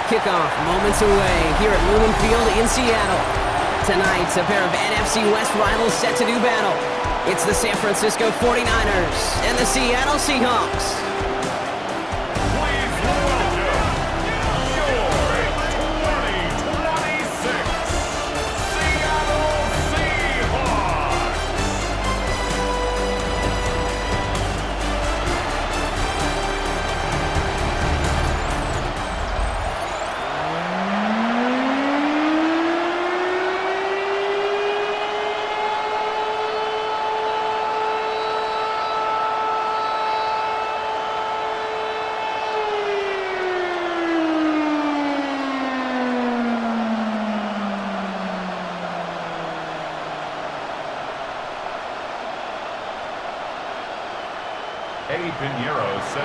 Kickoff moments away here at Lumen Field in Seattle. Tonight, a pair of NFC West rivals set to do battle. It's the San Francisco 49ers and the Seattle Seahawks. Please welcome your 2026 Seattle Seahawks.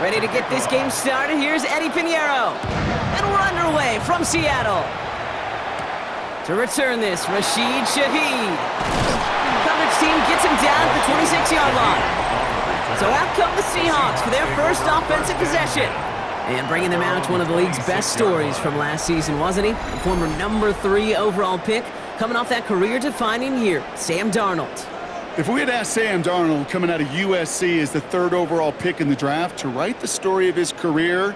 Ready to get this game started, here's Eddie Pinheiro. And we're underway from Seattle. To return this, Rashid Shaheed. Coverage team gets him down at the 26-yard line. So out come the Seahawks for their first offensive possession. And bringing them out one of the league's best stories from last season, wasn't he? The former number 3 overall pick, coming off that career-defining year, Sam Darnold. If we had asked Sam Darnold, coming out of USC as the 3rd overall pick in the draft, to write the story of his career,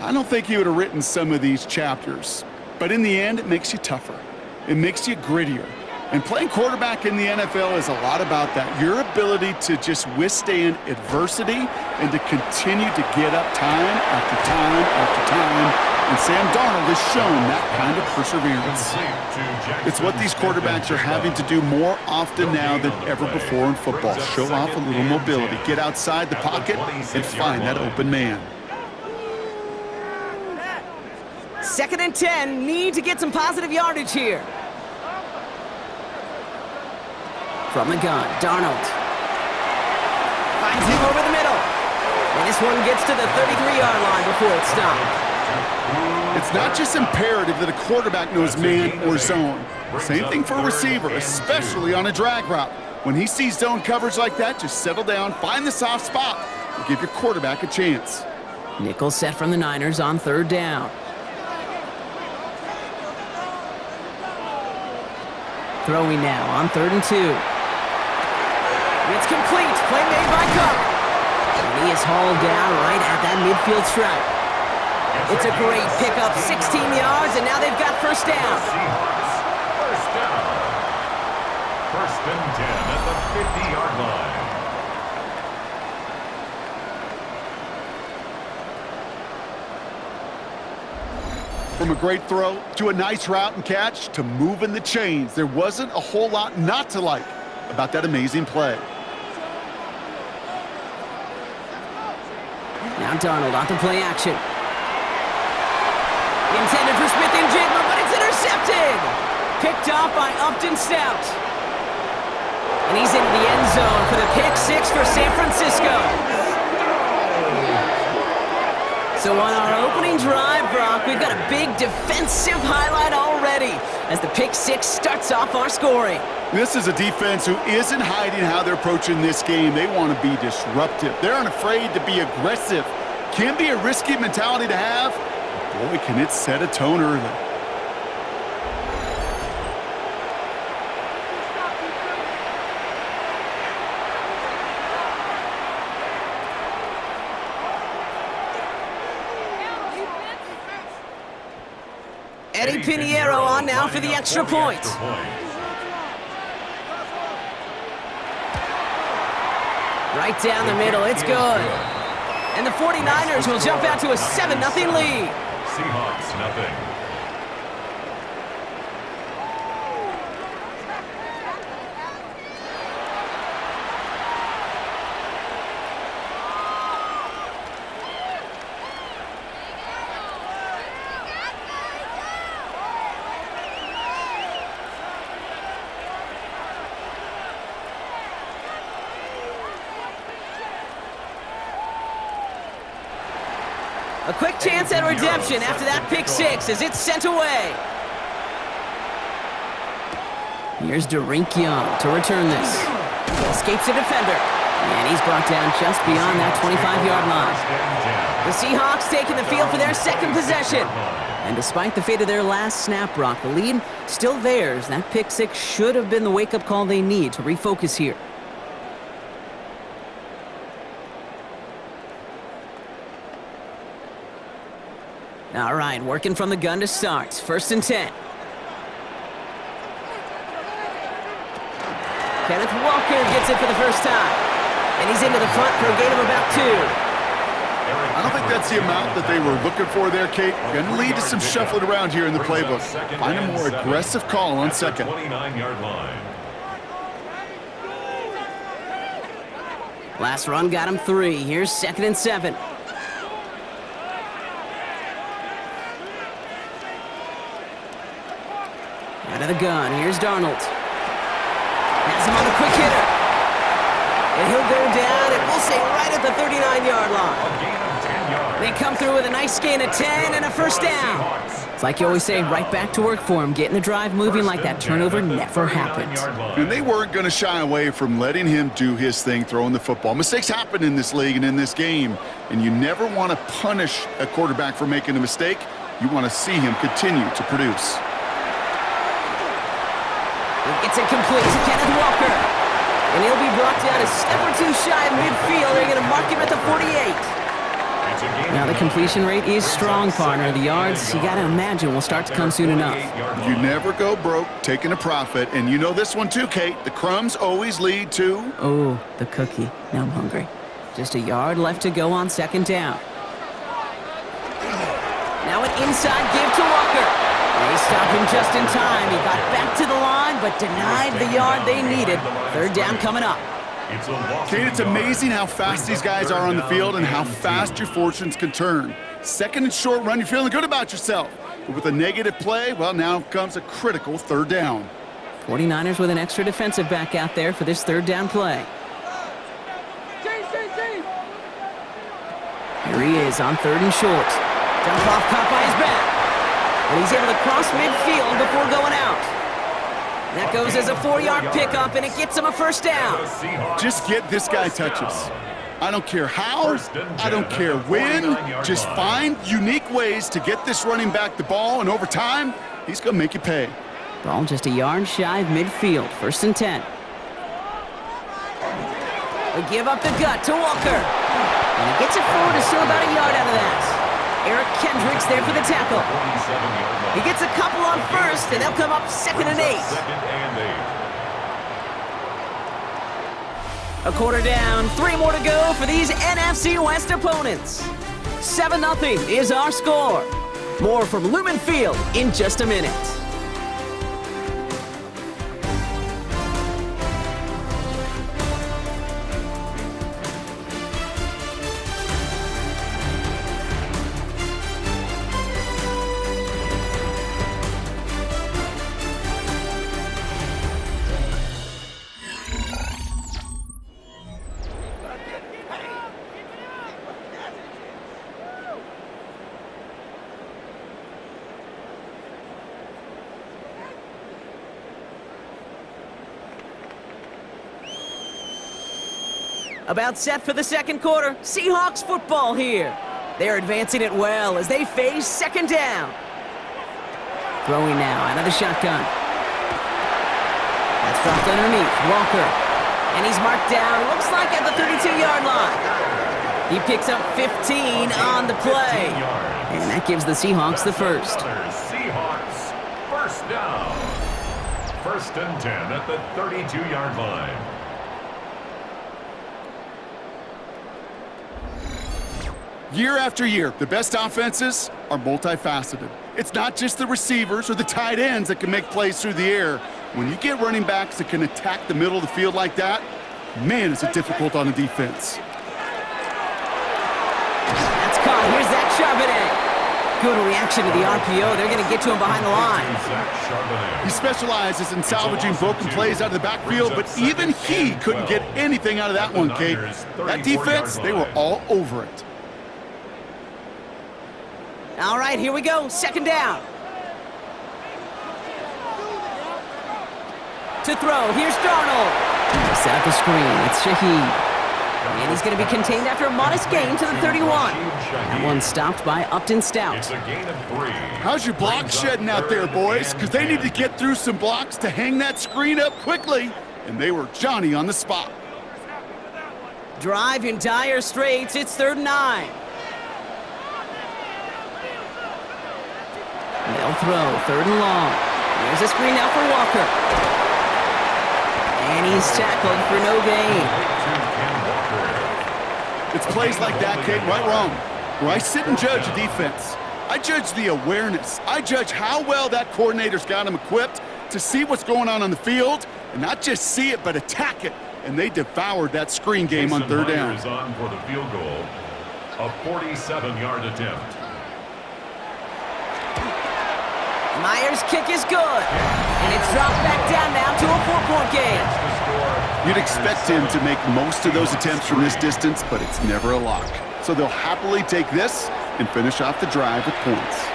I don't think he would have written some of these chapters. But in the end, it makes you tougher. It makes you grittier. And playing quarterback in the NFL is a lot about that. Your ability to just withstand adversity and to continue to get up time after time after time. And Sam Darnold has shown that kind of perseverance. It's what these quarterbacks are having to do more often now than ever before in football. Show off a little mobility. Get outside the pocket and find that open man. 2nd and 10, need to get some positive yardage here. From the gun, Darnold. Finds him over the middle. And this one gets to the 33-yard line before it's stopped. It's not just imperative that a quarterback knows man or zone. Same thing for a receiver, especially on a drag route. When he sees zone coverage like that, just settle down, find the soft spot, and give your quarterback a chance. Nickel set from the Niners on 3rd down. Throwing now on 3rd and 2. It's complete. Play made by Cook. And he is hauled down right at that midfield stripe. It's a great pickup, 16 yards, and now they've got first down. First down. 1st and 10 at the 50-yard line. From a great throw to a nice route and catch to moving the chains, there wasn't a whole lot not to like about that amazing play. Now Darnold on to play action. Intended for Smith and Jigma, but it's intercepted. Picked off by Upton Stout. And he's into the end zone for the pick 6 for San Francisco. So on our opening drive, Brock, we've got a big defensive highlight already as the pick 6 starts off our scoring. This is a defense who isn't hiding how they're approaching this game. They want to be disruptive. They're unafraid to be aggressive. Can be a risky mentality to have. Boy, can it set a tone early. Eddie Pinheiro on now for the extra point. Right down the middle, it's good. And the 49ers will jump out to a 7-0 lead. Seahawks, nothing. A quick chance at redemption after that pick 6 as it's sent away. Here's Derink Young to return this. Escapes a defender. And he's brought down just beyond that 25-yard line. The Seahawks taking the field for their second possession. And despite the fate of their last snap, Brock, the lead still theirs. That pick six should have been the wake-up call they need to refocus here. All right, working from the gun to start. 1st and 10. Kenneth Walker gets it for the first time. And he's into the front for a gain of about 2. I don't think that's the amount that they were looking for there, Kate. Going to lead to some shuffling around here in the playbook. Find a more aggressive call on second. 29-yard line. Last run got him 3. Here's 2nd and 7. Out of the gun. Here's Darnold. Has him on the quick hitter. And he'll go down, and we'll say right at the 39-yard line. A gain of 10 yards. They come through with a nice gain of 10 and a first down. It's like you always say, right back to work for him, getting the drive moving like that turnover never happened. And they weren't going to shy away from letting him do his thing, throwing the football. Mistakes happen in this league and in this game, and you never want to punish a quarterback for making a mistake. You want to see him continue to produce. He gets it complete to Kenneth Walker. And he'll be brought down a step or two shy of midfield. They're going to mark him at the 48. Now the completion rate is strong, partner. The yards, you got to imagine, will start to come soon enough. You never go broke taking a profit. And you know this one too, Kate. The crumbs always lead to... Oh, the cookie. Now I'm hungry. Just a yard left to go on 2nd down. Now an inside give to Walker. They stop him just in time. He got back to the line, but denied the yard they needed. 3rd down coming up. Kate, it's amazing how fast these guys are on the field and how fast your fortunes can turn. 2nd and short run, you're feeling good about yourself. But with a negative play, well, now comes a critical 3rd down. 49ers with an extra defensive back out there for this 3rd down play. Here he is on 3rd and short. Dump off, caught by his back. And he's able to cross midfield before going out. That goes as a 4-yard pickup, and it gets him a first down. Just get this guy touches. I don't care how, I don't care when. Just find unique ways to get this running back the ball, and over time, he's going to make you pay. Ball just a yard shy of midfield. 1st and 10. They give up the gut to Walker. And he gets it forward to still about a yard out of that. Eric Kendricks there for the tackle. He gets a couple on 1st, and they'll come up 2nd and 8. 2nd and 8. A quarter down, 3 more to go for these NFC West opponents. 7-0 is our score. More from Lumen Field in just a minute. About set for the 2nd quarter. Seahawks football here. They're advancing it well as they face 2nd down. Throwing now out of the shotgun. That's dropped underneath. Walker. And he's marked down, looks like at the 32-yard line. He picks up 15 on the play. And that gives the Seahawks the first. Seahawks, 1st down. 1st and 10 at the 32-yard line. Year after year, the best offenses are multifaceted. It's not just the receivers or the tight ends that can make plays through the air. When you get running backs that can attack the middle of the field like that, man, is it difficult on a defense. That's caught. Here's Zach Charbonnet. Good reaction to the RPO. They're going to get to him behind the line. He specializes in salvaging broken plays out of the backfield, but even he couldn't get anything out of that one, Kate. That defense, they were all over it. All right, here we go. 2nd down. To throw, here's Darnold. Set up the screen, it's Shaheed. And he's going to be contained after a modest gain to the 31. That one stopped by Upton Stout. It's a gain of 3. How's your block shedding out there, boys? Because they need to get through some blocks to hang that screen up quickly. And they were Johnny on the spot. Drive in dire straits. It's 3rd and 9. They'll throw 3rd and long. There's a screen now for Walker. And he's tackled for no gain. It's plays like that, Kate, right wrong. Where I sit and judge a defense, I judge the awareness. I judge how well that coordinator's got him equipped to see what's going on the field, and not just see it, but attack it. And they devoured that screen game on 3rd down. Is on for the field goal, a 47-yard attempt. Myers' kick is good. And it's dropped back down now to a 4-point game. You'd expect him to make most of those attempts from this distance, but it's never a lock. So they'll happily take this and finish off the drive with points.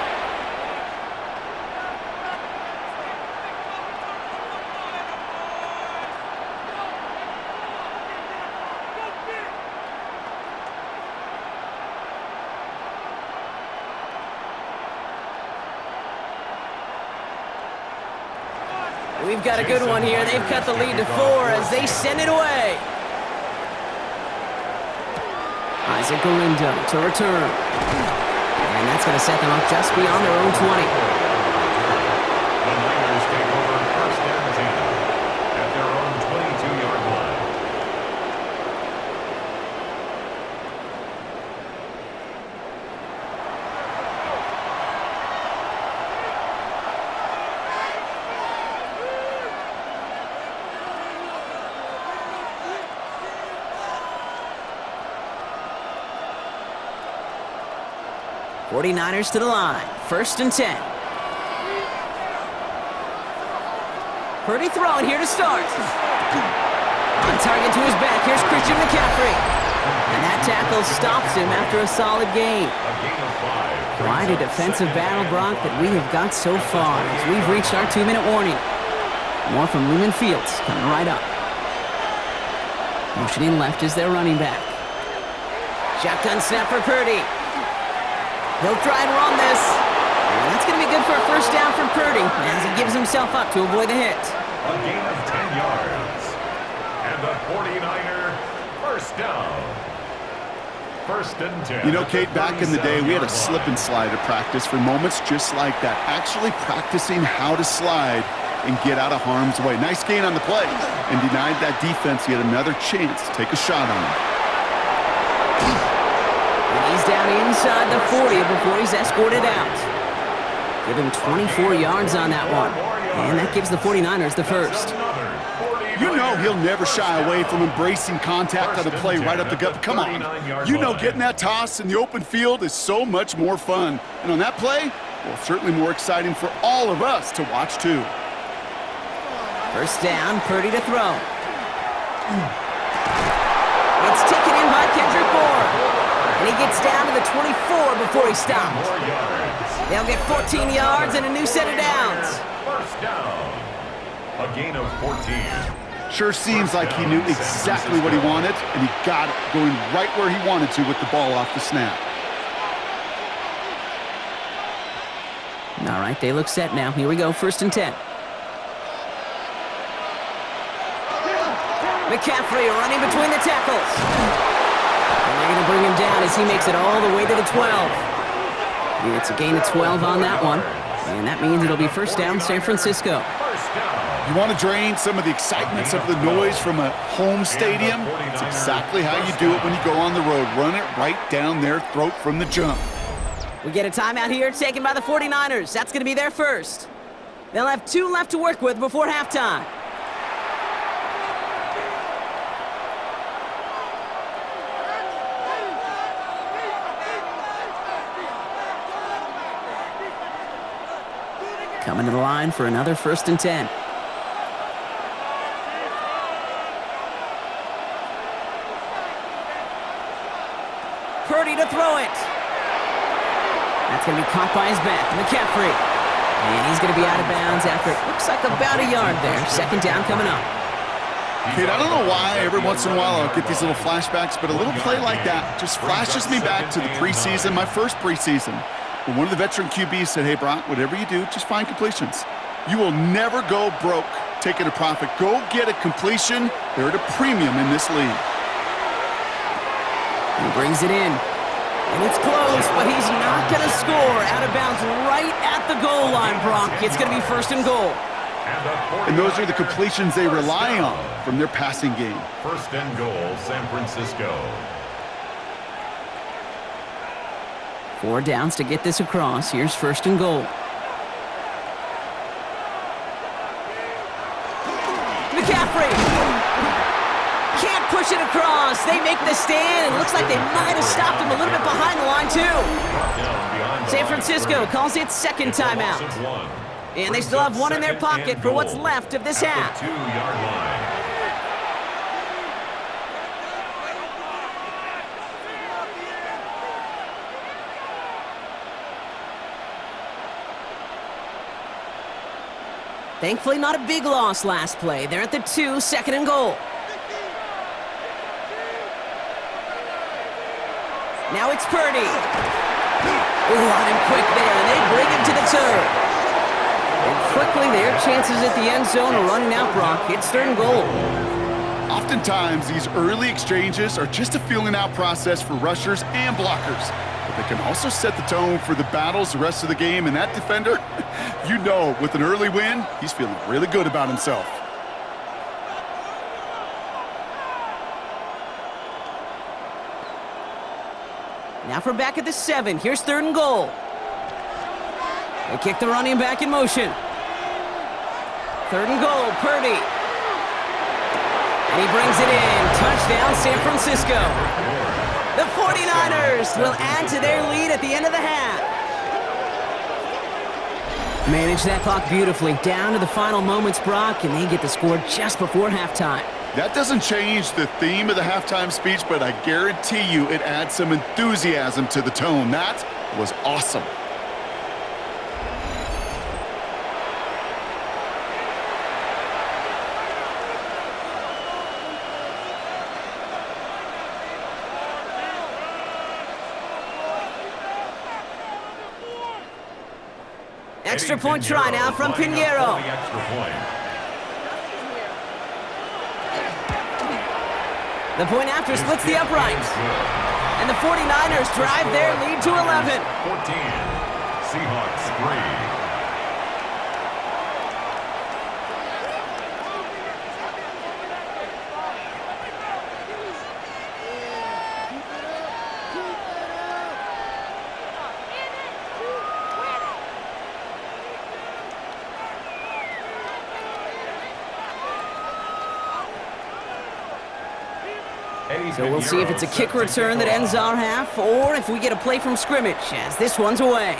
We've got a good one here. They've cut the lead to 4 as they send it away. Isaac Galindo to return. And that's going to set them up just beyond their own 20. The Niners take over 1st and 10 at their own 22-yard line. '49ers to the line. 1st and 10. Purdy throwing here to start. On target to his back. Here's Christian McCaffrey. And that tackle stops him after a solid gain. A gain of 5. Quite a defensive battle, Brock, that we have got so far as we've reached our 2-minute warning. More from Lumen Fields coming right up. Motioning left is their running back. Shotgun snap for Purdy. He'll try and run this. And that's going to be good for a 1st down from Purdy as he gives himself up to avoid the hit. A gain of 10 yards. And the 49er 1st down. 1st and 10. You know, Kate, back in the day, we had a slip and slide at practice for moments just like that. Actually practicing how to slide and get out of harm's way. Nice gain on the play and denied that defense yet another chance to take a shot on him. He's down inside the 40 before he's escorted out. Give him 24 yards on that one. And that gives the 49ers the 1st. You know he'll never shy away from embracing contact on the play right up the gut. Come on. You know getting that toss in the open field is so much more fun. And on that play, well, certainly more exciting for all of us to watch too. 1st down, Purdy to throw. It's taken in by Kendrick Bourne. And he gets down to the 24 before he stops. They'll get 14 yards and a new set of downs. 1st down. A gain of 14. Sure seems like he knew exactly what he wanted, and he got it going right where he wanted to with the ball off the snap. All right, they look set now. Here we go, 1st and 10. McCaffrey running between the tackles. And they're going to bring him down as he makes it all the way to the 12. It's a gain of 12 on that one. And that means it'll be 1st down, San Francisco. You want to drain some of the excitement, some of the noise from a home stadium? It's exactly how you do it when you go on the road. Run it right down their throat from the jump. We get a timeout here taken by the 49ers. That's going to be their 1st. They'll have 2 left to work with before halftime. Coming to the line for another 1st and 10. Purdy to throw it. That's going to be caught by his back. McCaffrey. And he's going to be out of bounds after it looks like about a yard there. 2nd down coming up. Kid, I don't know why every once in a while I'll get these little flashbacks, but a little play like that just flashes me back to the preseason, my first preseason, when one of the veteran QBs said, hey, Brock, whatever you do, just find completions. You will never go broke taking a profit. Go get a completion. They're at a premium in this league. He brings it in. And it's close, but he's not going to score. Out of bounds right at the goal line, Brock. It's going to be 1st and goal. And those are the completions they rely on from their passing game. 1st and goal, San Francisco. 4 downs to get this across. Here's 1st and goal. McCaffrey can't push it across. They make the stand. It looks like they might have stopped him a little bit behind the line, too. San Francisco calls it 2nd timeout. And they still have 1 in their pocket for what's left of this half. 2-yard line. Thankfully, not a big loss last play. They're at the 2, 2nd and goal. Now it's Purdy. Ooh, on him quick there, and they bring him to the turf. And quickly, their chances at the end zone are running out, Brock. It's 3rd and goal. Oftentimes, these early exchanges are just a feeling out process for rushers and blockers. But they can also set the tone for the battles the rest of the game. And that defender, you know, with an early win, he's feeling really good about himself. Now for back at the 7. Here's 3rd and goal. They kick the running back in motion. 3rd and goal, Purdy. And he brings it in. Touchdown, San Francisco. The 49ers will add to their lead at the end of the half. Manage that clock beautifully. Down to the final moments, Brock, and they get the score just before halftime. That doesn't change the theme of the halftime speech, but I guarantee you it adds some enthusiasm to the tone. That was awesome. Extra point try now from Pinheiro. The point after splits the uprights. And the 49ers drive their lead to 11. 14. Seahawks 3. So we'll see if it's a kick return that ends our half, or if we get a play from scrimmage, as this one's away.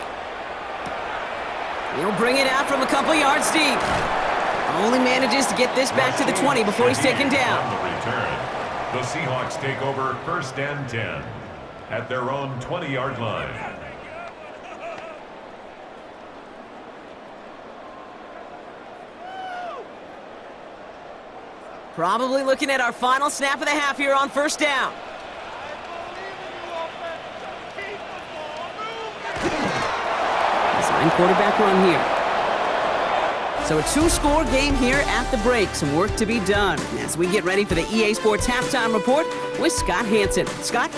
He'll bring it out from a couple yards deep. Only manages to get this back to the 20 before he's taken down. On the return, the Seahawks take over 1st and 10 at their own 20-yard line. Probably looking at our final snap of the half here on 1st down. Design quarterback run here. So a 2-score game here at the break. Some work to be done as we get ready for the EA Sports Halftime Report with Scott Hanson. Scott?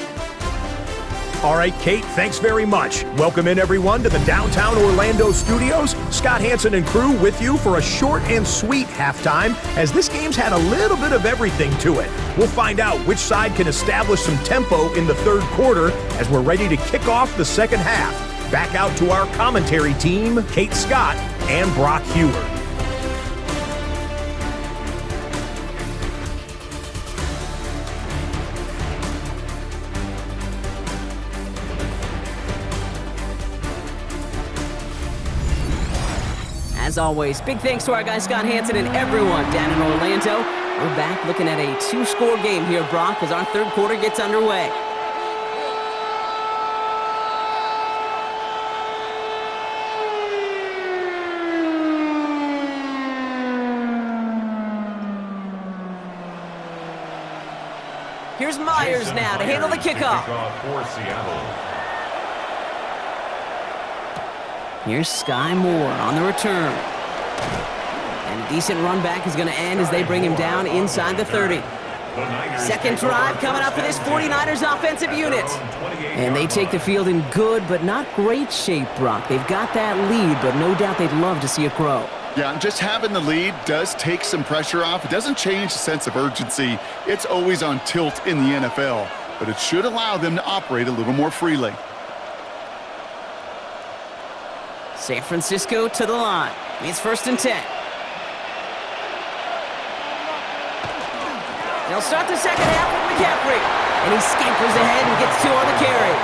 All right, Kate, thanks very much. Welcome in, everyone, to the downtown Orlando studios. Scott Hanson and crew with you for a short and sweet halftime, as this game's had a little bit of everything to it. We'll find out which side can establish some tempo in the 3rd quarter as we're ready to kick off the 2nd half. Back out to our commentary team, Kate Scott and Brock Hewer. As always, big thanks to our guy Scott Hanson and everyone down in Orlando. We're back looking at a 2-score game here, Brock, as our 3rd quarter gets underway. Here's Myers Jason now to handle the Myers to kickoff. kick off for Seattle. Here's Sky Moore on the return. And a decent run back is going to end as they bring him down inside the 30. Second drive coming up for this 49ers offensive unit. And they take the field in good but not great shape, Brock. They've got that lead, but no doubt they'd love to see it grow. Yeah, and just having the lead does take some pressure off. It doesn't change the sense of urgency. It's always on tilt in the NFL, but it should allow them to operate a little more freely. San Francisco to the line. It's 1st and 10. They'll start the second half with McCaffrey. And he scampers ahead and gets 2 on the carry.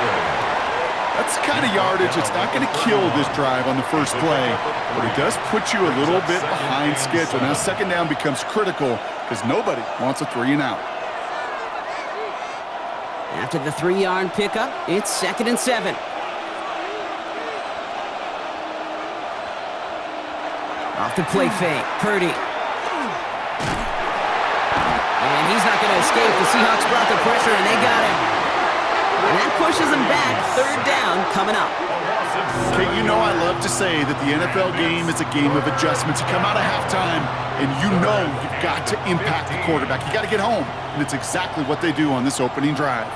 That's the kind of yardage it's not going to kill this drive on the first play, but it does put you a little bit behind schedule. Now second down becomes critical because nobody wants a 3 and out. After the 3-yard pickup, it's 2nd and 7. Off the play fake, Purdy. And he's not going to escape. The Seahawks brought the pressure, and they got him. And that pushes them back. 3rd down coming up. Okay, you know I love to say that the NFL game is a game of adjustments. You come out of halftime, and you know you've got to impact the quarterback. You got to get home, and it's exactly what they do on this opening drive.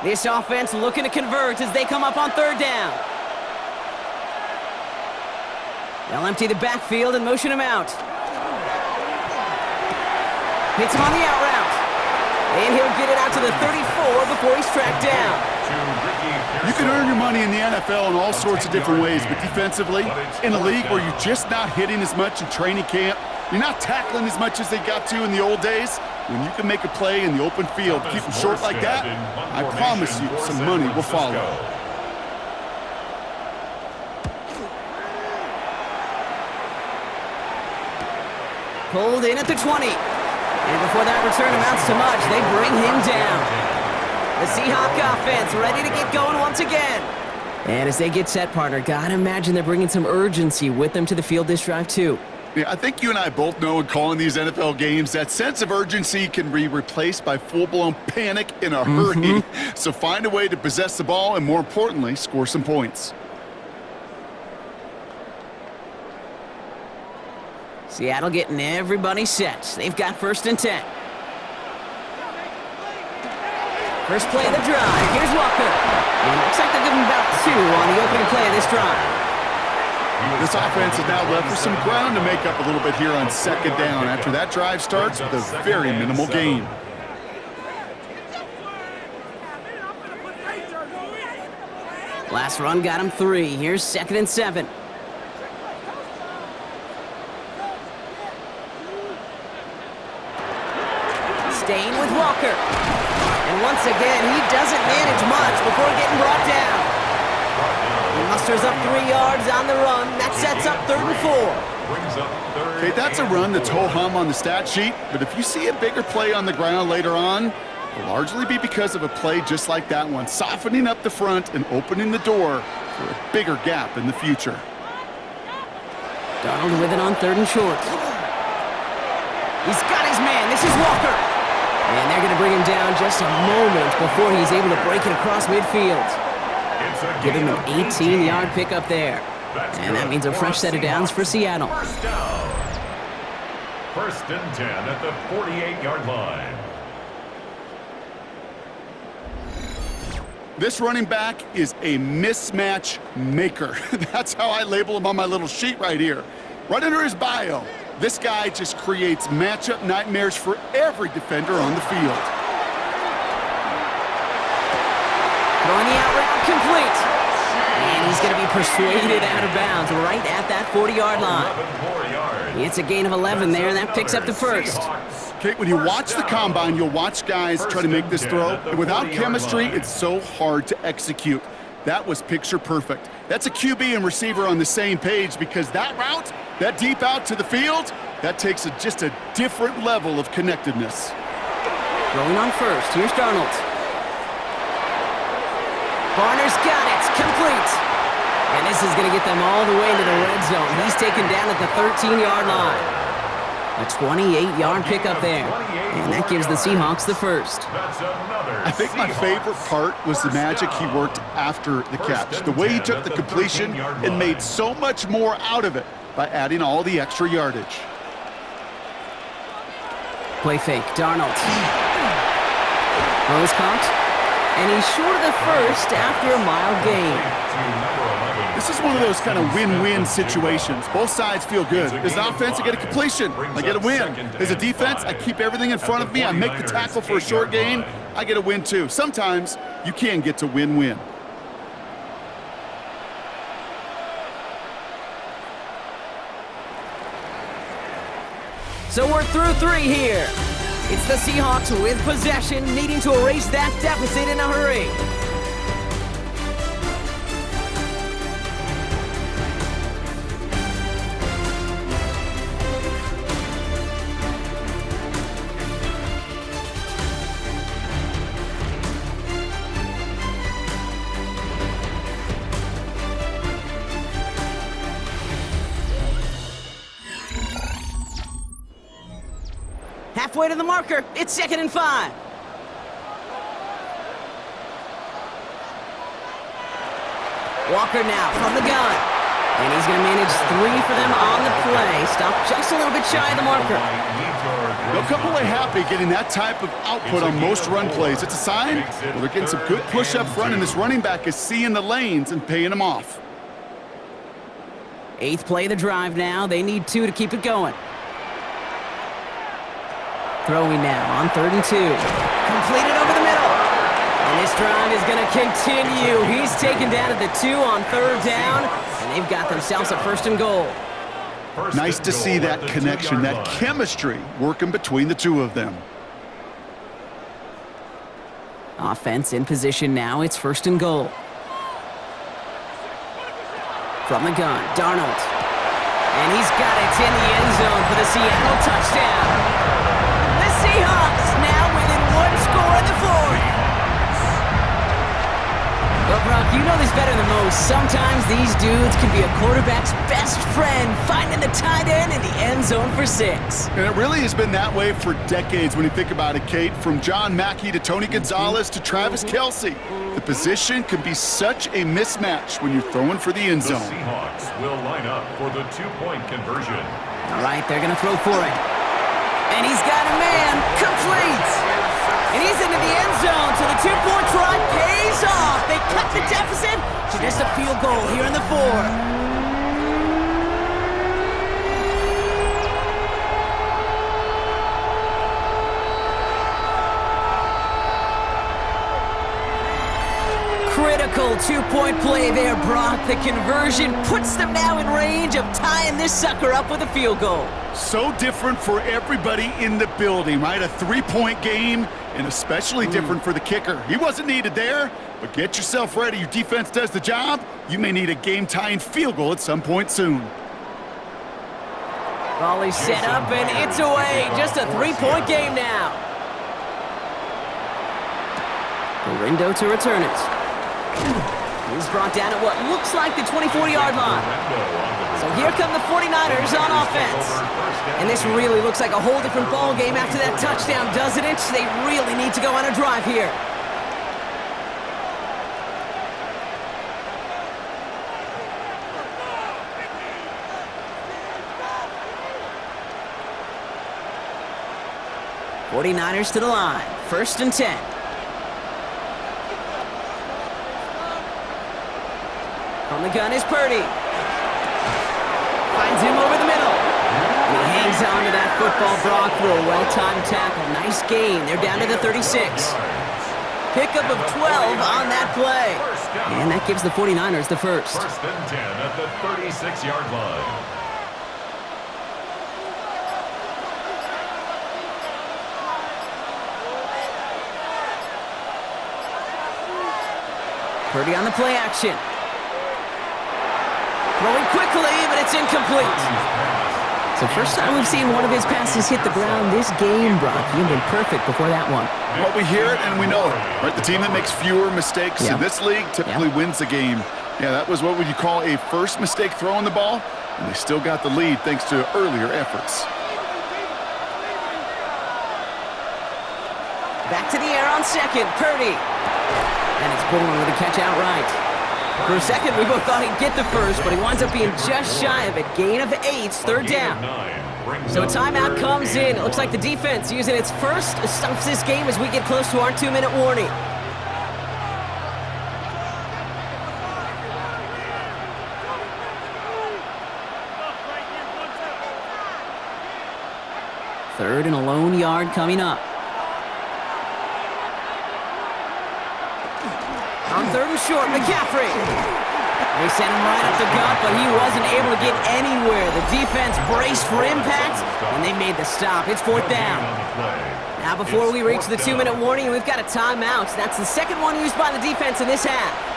This offense looking to convert as they come up on 3rd down. They'll empty the backfield and motion him out. Hits him on the out route. And he'll get it out to the 34 before he's tracked down. You can earn your money in the NFL in all sorts of different ways, but defensively, in a league where you're just not hitting as much in training camp, you're not tackling as much as they got to in the old days, when you can make a play in the open field, keep them short like that, I promise you some money will follow. Pulled in at the 20. And before that return amounts to much, they bring him down. The Seahawk offense ready to get going once again. And as they get set, partner, gotta imagine they're bringing some urgency with them to the field this drive, too. Yeah, I think you and I both know in calling these NFL games that sense of urgency can be replaced by full-blown panic in a hurry. So find a way to possess the ball and, more importantly, score some points. Seattle getting everybody set. They've got 1st and 10. First play of the drive. Here's Walker. And it looks like they're giving about 2 on the opening play of this drive. This offense is now left with some ground to make up a little bit here on 2nd down after that drive starts with a very minimal gain. Last run got him 3. Here's 2nd and 7. Staying with Walker. And once again, he doesn't manage much before getting brought down. He musters up 3 yards on the run. That sets up 3rd and 4. Okay, that's a run that's ho-hum on the stat sheet, but if you see a bigger play on the ground later on, it'll largely be because of a play just like that one, softening up the front and opening the door for a bigger gap in the future. Darnold with it on 3rd and short. He's got his man. This is Walker. And they're going to bring him down just a moment before he's able to break it across midfield. Give him an 18-yard pickup there. And that means a fresh set of downs for Seattle. 1st and 10 at the 48-yard line. This running back is a mismatch maker. That's how I label him on my little sheet right here. Right under his bio, this guy just creates matchup nightmares for every defender on the field. Throwing the out route complete. And he's going to be persuaded out of bounds right at that 40-yard line. It's a gain of 11 there, and that picks up the 1st. Okay, when you watch the combine, you'll watch guys try to make this throw, and without chemistry, it's so hard to execute. That was picture perfect. That's a QB and receiver on the same page because that route, that deep out to the field, that takes just a different level of connectedness. Rolling on 1st, here's Darnold. Barner's got it, complete. And this is going to get them all the way into the red zone. He's taken down at the 13-yard line. A 28-yard pickup there. And that gives the Seahawks the first. I think my favorite part was the magic he worked after the catch. The way he took the completion and made so much more out of it by adding all the extra yardage. Play fake, Darnold. Rose caught. And he's short of the first after a mild gain. This is one of those kind of win-win situations. Both sides feel good. As an offense, I get a completion. I get a win. As a defense, I keep everything in front of me. I make the tackle for a short gain. I get a win, too. Sometimes you can get to win-win. So we're through 3 here. It's the Seahawks with possession, needing to erase that deficit in a hurry. Halfway to the marker. It's 2nd and 5. Walker now from the gun. And he's going to manage 3 for them on the play. Stop just a little bit shy of the marker. They'll come away happy getting that type of output on most run plays. It's a sign where they're getting some good push up front, and this running back is seeing the lanes and paying them off. 8th play of the drive now. They need 2 to keep it going. Throwing now on 3rd and 2. Completed over the middle. And this drive is going to continue. He's taken down at the 2 on 3rd down. And they've got themselves a 1st and goal. Nice to see that connection, that chemistry working between the two of them. Offense in position now. It's 1st and goal. From the gun, Darnold. And he's got it in the end zone for the Seattle touchdown. Seahawks now within 1 score in the 4th. Well, Brock, you know this better than most. Sometimes these dudes can be a quarterback's best friend, finding the tight end in the end zone for 6. And it really has been that way for decades when you think about it, Kate. From John Mackey to Tony Gonzalez to Travis Kelce. The position can be such a mismatch when you're throwing for the end zone. The Seahawks will line up for the 2-point conversion. All right, they're going to throw for it. And he's got a man, complete. And he's into the end zone, so the 2-point try pays off. They cut the deficit to just a field goal here in the 4th. Critical 2-point play there, Brock. The conversion puts them now in range of tying this sucker up with a field goal. So different for everybody in the building, right? A 3-point game, and especially different for the kicker. He wasn't needed there, but get yourself ready. Your defense does the job. You may need a game-tying field goal at some point soon. Ball is set up, and it's away. Just a 3-point game now. Gorindo to return it. He's brought down at what looks like the 24-yard line. So here come the 49ers on offense. And this really looks like a whole different ball game after that touchdown, doesn't it? They really need to go on a drive here. '49ers to the line. 1st and 10. On the gun is Purdy. Finds him over the middle. And he hangs on to that football, Brock, for a well-timed tackle. Nice gain. They're down to the 36. Pickup of 12 on that play. And that gives the 49ers the 1st. 1st and 10 at the 36-yard line. Purdy on the play action. Throwing quickly, but it's incomplete. So first time we've seen one of his passes hit the ground this game, Brock. You've been perfect before that one. Well, we hear it and we know it, right? The team that makes fewer mistakes in this league typically wins the game. Yeah, that was what would you call a first mistake throwing the ball, and they still got the lead thanks to earlier efforts. Back to the air on second, Purdy. And it's Bowman with a catch outright. For a second, we both thought he'd get the first, but he winds up being just shy of it. Gain of 8, third down. So a timeout comes in. It looks like the defense using its first stops this game as we get close to our 2-minute warning. Third and a lone yard coming up. On third and short, McCaffrey. They sent him right up the gut, but he wasn't able to get anywhere. The defense braced for impact, and they made the stop. It's fourth down. Now before we reach the 2-minute warning, we've got a timeout. That's the second one used by the defense in this half.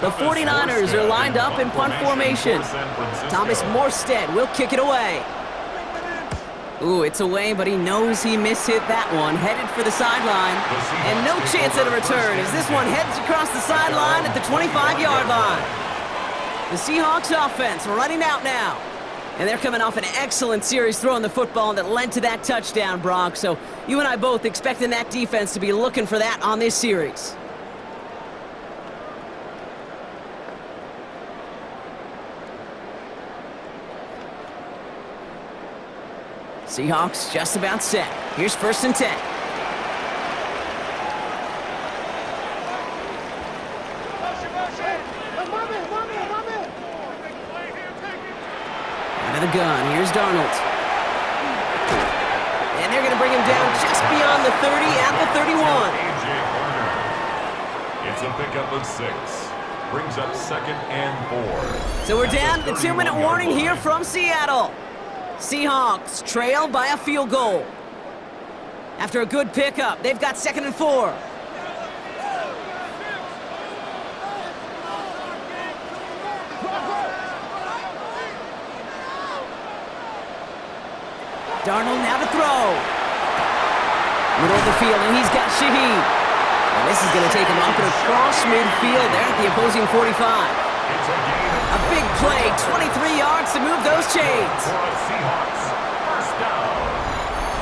The 49ers are lined up in punt formation. Thomas Morstead will kick it away. Ooh, it's away, but he knows he mishit that one. Headed for the sideline. And no chance at a return as this one heads across the sideline at the 25-yard line. The Seahawks offense running out now. And they're coming off an excellent series throwing the football that led to that touchdown, Brock. So you and I both expecting that defense to be looking for that on this series. Seahawks just about set. Here's first and 10. Out of the gun, here's Darnold. And they're going to bring him down just beyond the 30 at the 31. It's a pickup of 6. Brings up second and 4. So we're down to the 2-minute warning here from Seattle. Seahawks trail by a field goal. After a good pickup, they've got second and 4. Darnold now to throw. Middle of the field, and he's got Shaheed. And this is going to take him up and across midfield there at the opposing 45. A big play, 23 yards to move those chains.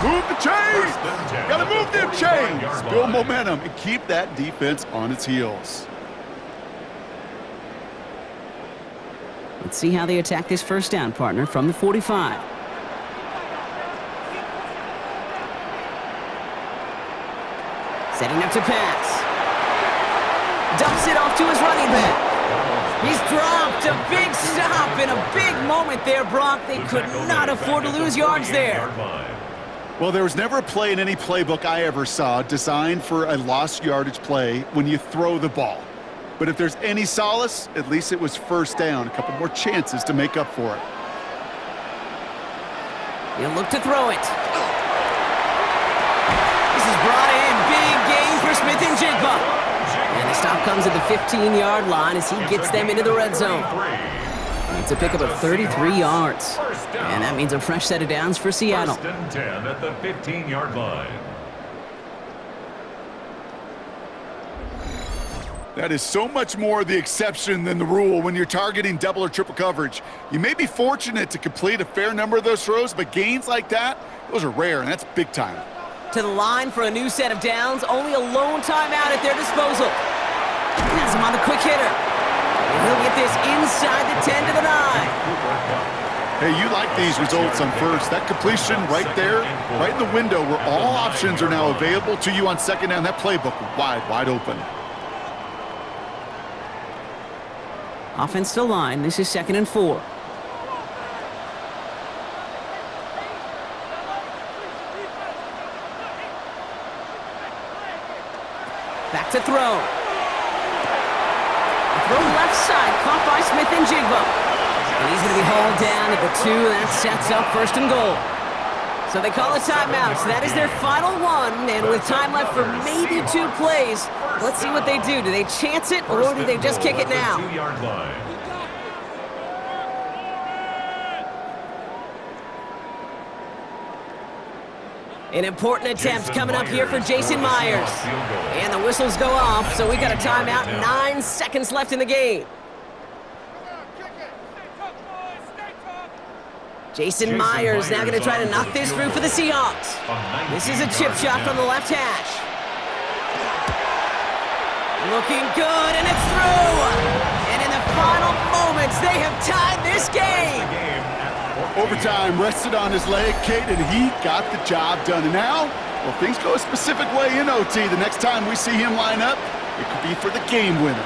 Move the chains! Gotta move them chains! Build momentum and keep that defense on its heels. Let's see how they attack this first down, partner, from the 45. Setting up to pass. Dumps it off to his running back. He's dropped a big stop and a big moment there, Brock. They could not afford to lose yards there. Well, there was never a play in any playbook I ever saw designed for a lost yardage play when you throw the ball. But if there's any solace, at least it was first down. A couple more chances to make up for it. He'll look to throw it. This is brought in. Big gain for Smith and Jigba. And the stop comes at the 15-yard line as he gets them into the red zone. It's a pickup of 33 yards. And that means a fresh set of downs for Seattle. First and 10 at the 15-yard line. That is so much more the exception than the rule when you're targeting double or triple coverage. You may be fortunate to complete a fair number of those throws, but gains like that, those are rare, and that's big time. To the line for a new set of downs. Only a lone timeout at their disposal. Has him on the quick hitter. And he'll get this inside the 10 to the 9. Hey, you like these results on first. That completion right there, right in the window where all options are now available to you on second down. That playbook wide open. Offense to line. This is second and 4. Back to throw. A throw left side, caught by Smith and Jigba. And he's going to be hauled down at the 2, and that sets up first and goal. So they call a timeout. So that is their final one. And with time left for maybe 2 plays, let's see what they do. Do they chance it or do they just kick it now? 2-yard line. An important attempt coming up here for Jason Myers. And the whistles go off, so we got a timeout. 9 seconds left in the game. Jason Myers now going to try to knock this through for the Seahawks. This is a chip shot from the left hash. Looking good, and it's through. And in the final moments, they have tied this game. Overtime rested on his leg, Kate, and he got the job done. And now, well, things go a specific way in OT. The next time we see him line up, it could be for the game winner.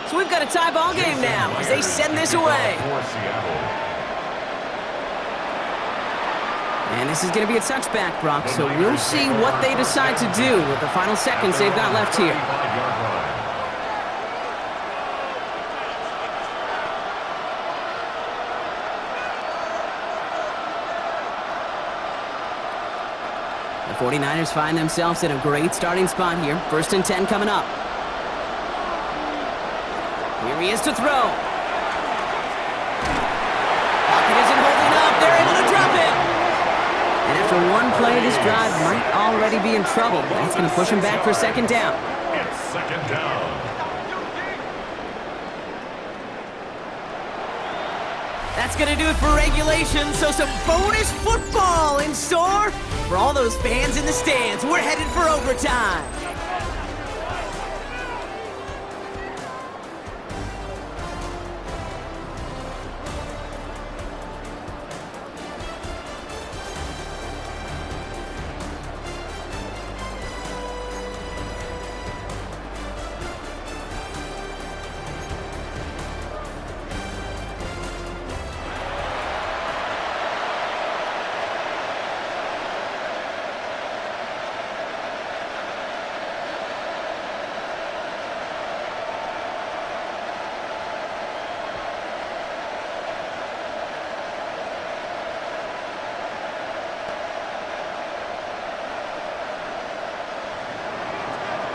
So we've got a tie ball game now as they send this away. And this is going to be a touchback, Brock, so we'll see what they decide to do with the final seconds they've got left here. The 49ers find themselves in a great starting spot here. 1st and 10 coming up. Here he is to throw. Pocket isn't holding up. They're able to drop it. And after one play, this drive might already be in trouble. That's going to push him back for 2nd down. It's 2nd down. That's going to do it for regulation. So some bonus football in store for all those fans in the stands. We're headed for overtime.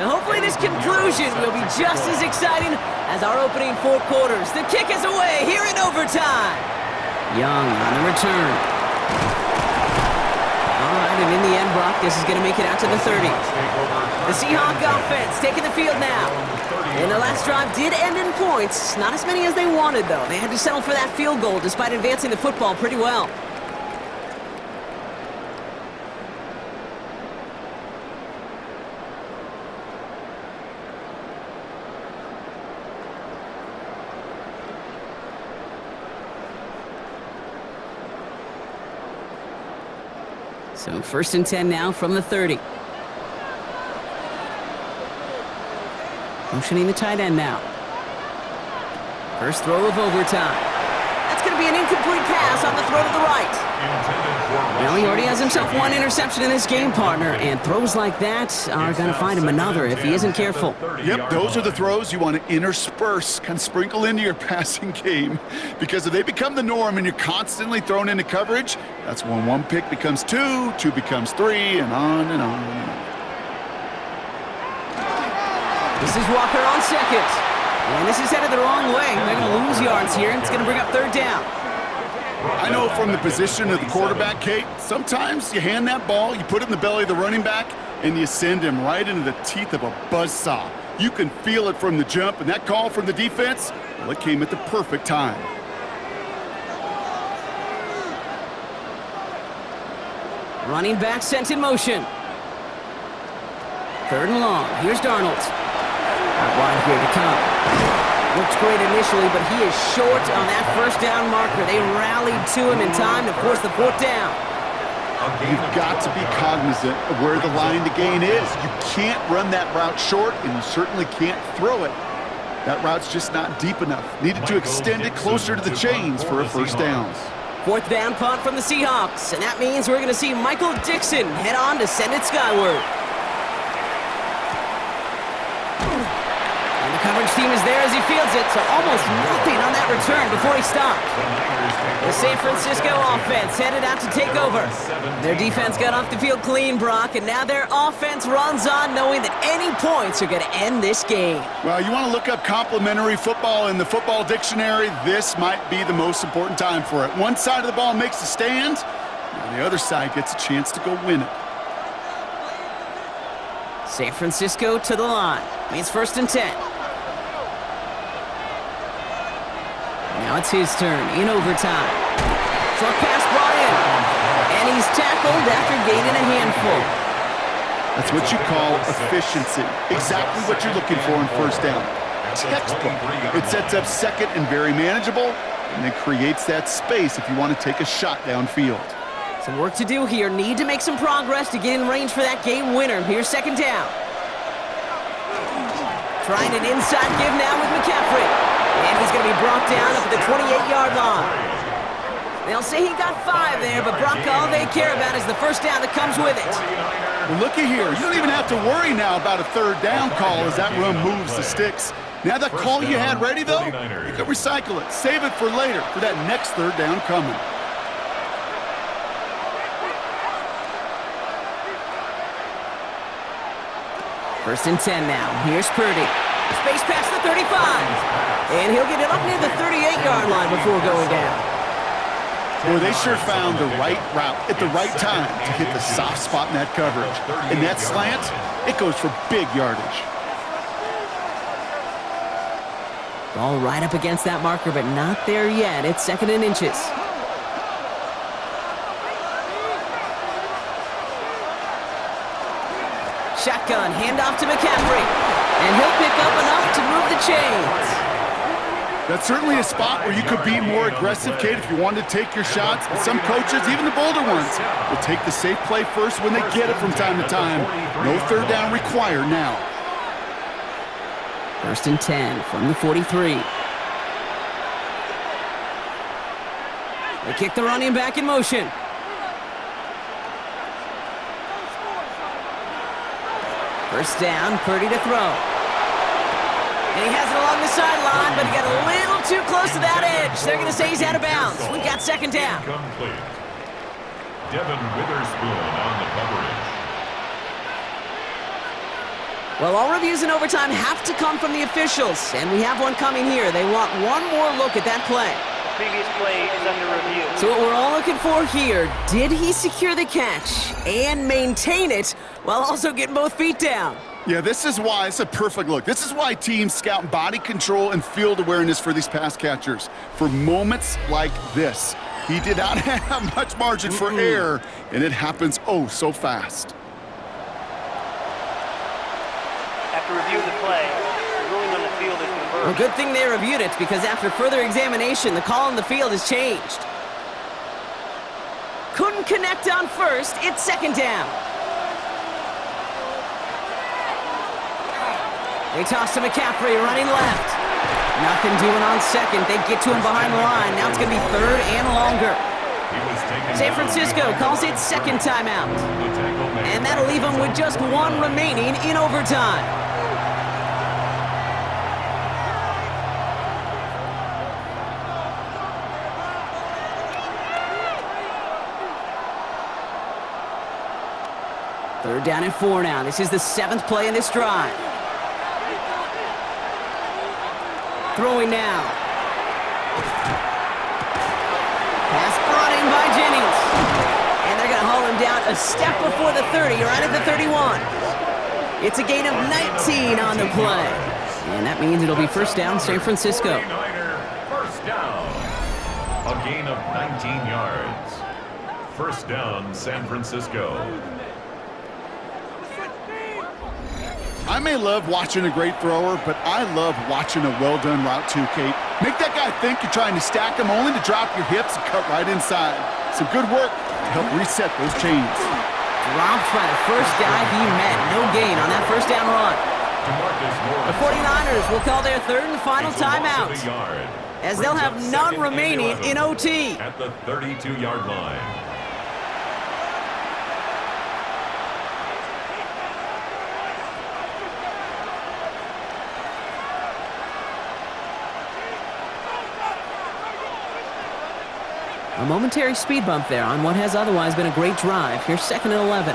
Now hopefully this conclusion will be just as exciting as our opening 4 quarters. The kick is away here in overtime. Young on the return. All right, and in the end, Brock, this is going to make it out to the 30. The Seahawks offense taking the field now. And the last drive did end in points. Not as many as they wanted, though. They had to settle for that field goal despite advancing the football pretty well. So 1st and 10 now from the 30. Motioning the tight end now. First throw of overtime. That's going to be an incomplete pass on the throw to the right. Well, he already has himself 1 interception in this game, partner, and throws like that are going to find him another if he isn't careful. Yep, those are the throws you want to intersperse, kind of sprinkle into your passing game, because if they become the norm and you're constantly thrown into coverage, that's when 1 pick becomes 2, 2 becomes 3, and on and on and on. This is Walker on 2nd. And this is headed the wrong way. They're going to lose yards here. It's going to bring up 3rd down. I know from the position of the quarterback, Kate, sometimes you hand that ball, you put it in the belly of the running back, and you send him right into the teeth of a buzzsaw. You can feel it from the jump, and that call from the defense, well, it came at the perfect time. Running back sent in motion. 3rd and long. Here's Darnold. Out wide here to come. Looks great initially, but he is short on that 1st down marker. They rallied to him in time to force the 4th down. You've got to be cognizant of where the line to gain is. You can't run that route short, and you certainly can't throw it. That route's just not deep enough. Needed to extend it closer to the chains for a 1st down. Fourth down punt from the Seahawks, and that means we're going to see Michael Dixon head on to send it skyward. And the coverage team is there as he fields it, so almost nothing on that return before he stopped. The San Francisco offense headed out to take over. Their defense got off the field clean, Brock, and now their offense runs on knowing that any points are going to end this game. Well, you want to look up complimentary football in the football dictionary, this might be the most important time for it. One side of the ball makes a stand, and the other side gets a chance to go win it. San Francisco to the line. Means 1st and 10. Now it's his turn in overtime. Short pass brought in. And he's tackled after gaining a handful. That's what you call efficiency. Exactly what you're looking for in 1st down. Textbook. It sets up 2nd and very manageable, and then creates that space if you want to take a shot downfield. Some work to do here. Need to make some progress to get in range for that game winner. Here's 2nd down. Trying an inside give now with McCaffrey. And he's going to be brought down up at the 28-yard line. They'll say he got 5 there, but Brock, all they care about is the 1st down that comes with it. Well, looky here. You don't even have to worry now about a 3rd down call as that run moves the sticks. Now that call you had ready, though, you can recycle it. Save it for later, for that next 3rd down coming. First and 10 now. Here's Purdy. Space past the 35. And he'll get it up near the 38-yard line before going down. Boy, they sure found the right route at the right time to hit the soft spot in that coverage. And that slant, it goes for big yardage. Ball right up against that marker, but not there yet. It's 2nd and inches. Shotgun, handoff to McCaffrey. And he'll pick up enough to move the chains. That's certainly a spot where you could be more aggressive, Kate, if you wanted to take your shots. But some coaches, even the bolder ones, will take the safe play first when they get it from time to time. No 3rd down required now. 1st and 10 from the 43. They kick the running back in motion. First down, Purdy to throw. And he has it along the sideline, but he got a little too close to that edge. They're going to say he's out of bounds. We've got 2nd down. Incomplete. Devin Witherspoon on the coverage. Well, all reviews in overtime have to come from the officials, and we have one coming here. They want one more look at that play. Previous play is under review. So what we're all looking for here, did he secure the catch and maintain it while also getting both feet down? Yeah, this is why it's a perfect look. This is why teams scout body control and field awareness for these pass catchers. For moments like this, he did not have much margin for error, and it happens oh so fast. After reviewing the play, the ruling on the field is reversed. Well, good thing they reviewed it, because after further examination, the call on the field has changed. Couldn't connect on 1st. It's 2nd down. They toss to McCaffrey, running left. Nothing doing on 2nd. They get to him behind the line. Now it's going to be 3rd and longer. San Francisco calls it 2nd timeout. And that'll leave them with just 1 remaining in overtime. Third down and 4 now. This is the 7th play in this drive. Throwing now. Pass brought in by Jennings. And they're going to haul him down a step before the 30, right at the 31. It's a gain of 19 on the play. And that means it'll be 1st down, San Francisco. 1st down. A gain of 19 yards. 1st down, San Francisco. I may love watching a great thrower, but I love watching a well-done route too, Kate. Make that guy think you're trying to stack him only to drop your hips and cut right inside. Some good work to help reset those chains. Dropped by the first guy he met. No gain on that 1st down run. The 49ers will call their 3rd and final timeout. as they'll have none remaining in OT. At the 32-yard line. A momentary speed bump there on what has otherwise been a great drive. Here's 2nd and 11.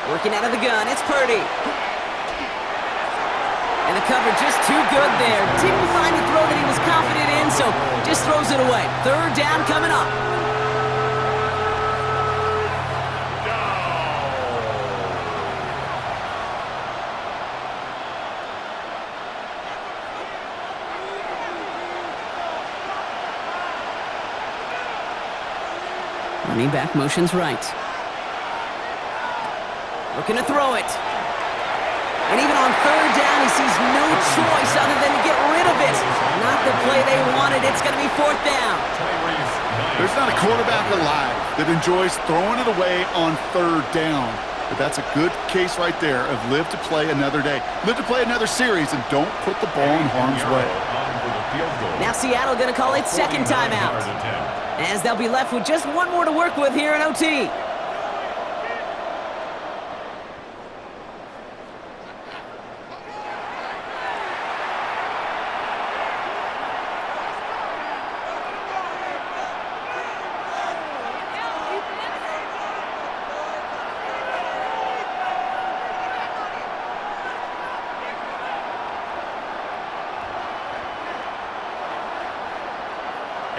Working out of the gun, it's Purdy. And the cover just too good there. Didn't find the throw that he was confident in, so just throws it away. 3rd down coming up. Running back motions right. Looking to throw it. And even on 3rd down, he sees no choice other than to get rid of it. Not the play they wanted. It's going to be 4th down. There's not a quarterback alive that enjoys throwing it away on 3rd down. But that's a good case right there of live to play another day. Live to play another series and don't put the ball in harm's way. Now Seattle going to call it 2nd timeout, as they'll be left with just one more to work with here in OT.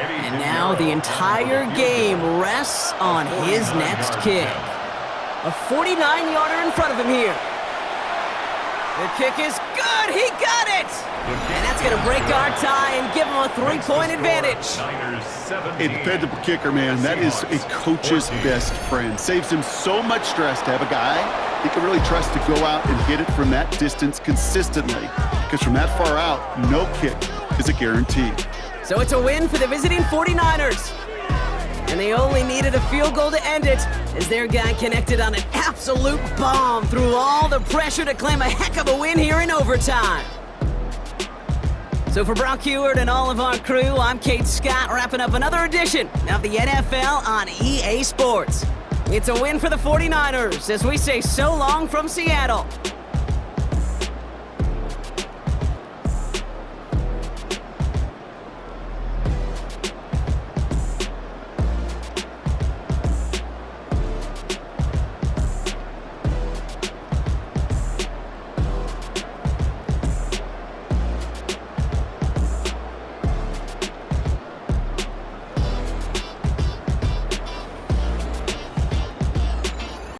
And now the entire game rests on his next kick. A 49-yarder in front of him here. The kick is good. He got it. And that's going to break our tie and give him a 3-point advantage. A dependable kicker, man. That is a coach's best friend. Saves him so much stress to have a guy he can really trust to go out and hit it from that distance consistently. Because from that far out, no kick is a guarantee. So it's a win for the visiting 49ers. And they only needed a field goal to end it, as their guy connected on an absolute bomb through all the pressure to claim a heck of a win here in overtime. So for Brock Heward and all of our crew, I'm Kate Scott, wrapping up another edition of the NFL on EA Sports. It's a win for the 49ers as we say so long from Seattle.